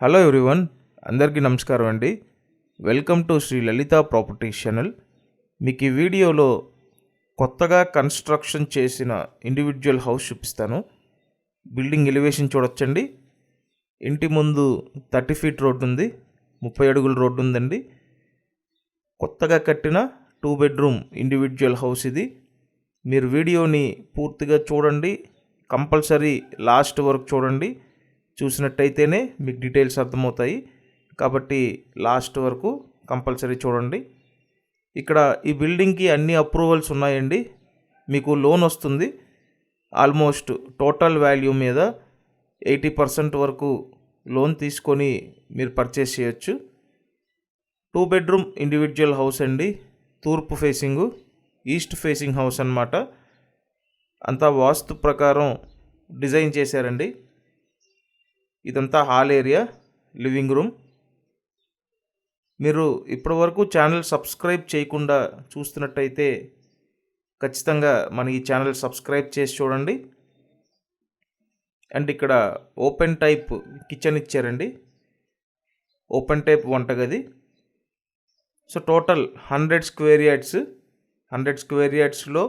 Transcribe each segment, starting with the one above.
Hello everyone, అందరికీ నమస్కారం అండి. Welcome to Sri Lalitha properties channel. మీకు ఈ వీడియోలో కొత్తగా కన్స్ట్రక్షన్ చేసిన ఇండివిజువల్ హౌస్ చూపిస్తాను. బిల్డింగ్ ఎలివేషన్ చూడొచ్చండి. ఇంటి ముందు 30 ఫీట్ రోడ్డు ఉంది, 30 అడుగుల రోడ్డు ఉందండి. కొత్తగా కట్టిన 2 బెడ్రూమ్ ఇండివిజువల్ హౌస్ ఇది. మీరు వీడియోని పూర్తిగా చూడండి, కంపల్సరీ లాస్ట్ వరకు చూడండి. చూసినట్టయితేనే మీకు డీటెయిల్స్ అర్థమవుతాయి, కాబట్టి లాస్ట్ వరకు కంపల్సరీ చూడండి. ఇక్కడ ఈ బిల్డింగ్కి అన్ని అప్రూవల్స్ ఉన్నాయండి. మీకు లోన్ వస్తుంది. ఆల్మోస్ట్ టోటల్ వాల్యూ మీద 80% వరకు లోన్ తీసుకొని మీరు పర్చేస్ చేయొచ్చు. 2 బెడ్రూమ్ ఇండివిజువల్ హౌస్ అండి. తూర్పు ఫేసింగు, ఈస్ట్ ఫేసింగ్ హౌస్ అన్నమాట. అంతా వాస్తు ప్రకారం డిజైన్ చేశారండి. ఇదంతా హాల్ ఏరియా, లివింగ్ రూమ్. మీరు ఇప్పటివరకు ఛానల్ సబ్స్క్రైబ్ చేయకుండా చూస్తున్నట్టయితే ఖచ్చితంగా మన ఈ ఛానల్ సబ్స్క్రైబ్ చేసి చూడండి. అండ్ ఇక్కడ ఓపెన్ టైప్ కిచెన్ ఇచ్చారండి, ఓపెన్ టైప్ వంటగది. So total 100 square yards, 100 square యార్డ్స్లో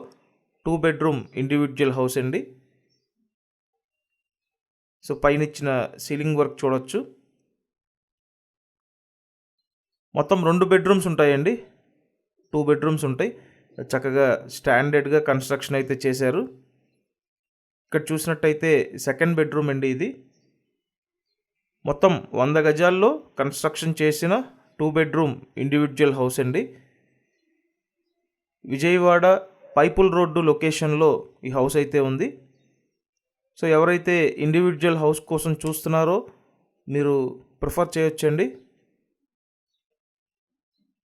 2 బెడ్రూమ్ ఇండివిజువల్ హౌస్ అండి. సో పైన ఇచ్చిన సీలింగ్ వర్క్ చూడొచ్చు. మొత్తం 2 బెడ్రూమ్స్ ఉంటాయండి, 2 బెడ్రూమ్స్ ఉంటాయి. చక్కగా స్టాండర్డ్గా కన్స్ట్రక్షన్ అయితే చేశారు. ఇక్కడ చూసినట్టయితే సెకండ్ బెడ్రూమ్ అండి ఇది. మొత్తం 100 గజాల్లో కన్స్ట్రక్షన్ చేసిన 2 బెడ్రూమ్ ఇండివిజువల్ హౌస్ అండి. విజయవాడ పైపుల్ రోడ్డు లొకేషన్లో ఈ హౌస్ అయితే ఉంది. సో ఎవరైతే ఇండివిజువల్ హౌస్ కోసం చూస్తున్నారో మీరు ప్రిఫర్ చేయొచ్చండి.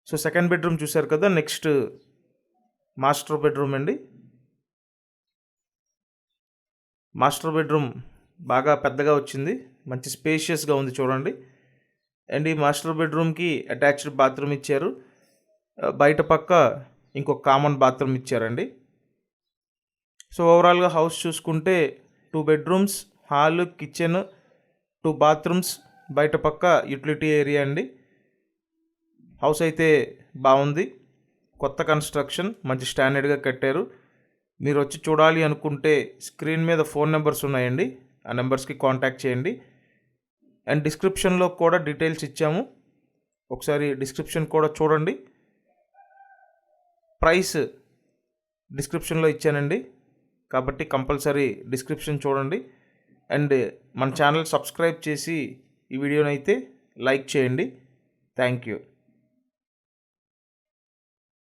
సో సెకండ్ బెడ్రూమ్ చూశారు కదా. నెక్స్ట్ మాస్టర్ బెడ్రూమ్ అండి. మాస్టర్ బెడ్రూమ్ బాగా పెద్దగా వచ్చింది, మంచి స్పేషియస్గా ఉంది చూడండి. అండ్ ఈ మాస్టర్ బెడ్రూమ్కి అటాచ్డ్ బాత్రూమ్ ఇచ్చారు. బయట పక్క ఇంకొక కామన్ బాత్రూమ్ ఇచ్చారండి. సో ఓవరాల్గా హౌస్ చూసుకుంటే 2 బెడ్రూమ్స్, హాల్, కిచెన్, 2 బాత్రూమ్స్, బయట పక్క యూటిలిటీ ఏరియా అండి. హౌస్ అయితే బాగుంది, కొత్త కన్స్ట్రక్షన్, మంచి స్టాండర్డ్గా కట్టారు. మీరు వచ్చి చూడాలి అనుకుంటే స్క్రీన్ మీద ఫోన్ నెంబర్స్ ఉన్నాయండి, ఆ నెంబర్స్కి కాంటాక్ట్ చేయండి. అండ్ డిస్క్రిప్షన్లో కూడా డీటెయిల్స్ ఇచ్చాము, ఒకసారి డిస్క్రిప్షన్ కూడా చూడండి. ప్రైస్ డిస్క్రిప్షన్లో ఇచ్చానండి, కాబట్టి కంపల్సరీ డిస్క్రిప్షన్ చూడండి. అండ్ మన ఛానల్ సబ్స్క్రైబ్ చేసి ఈ వీడియోని అయితే లైక్ చేయండి. Thank you.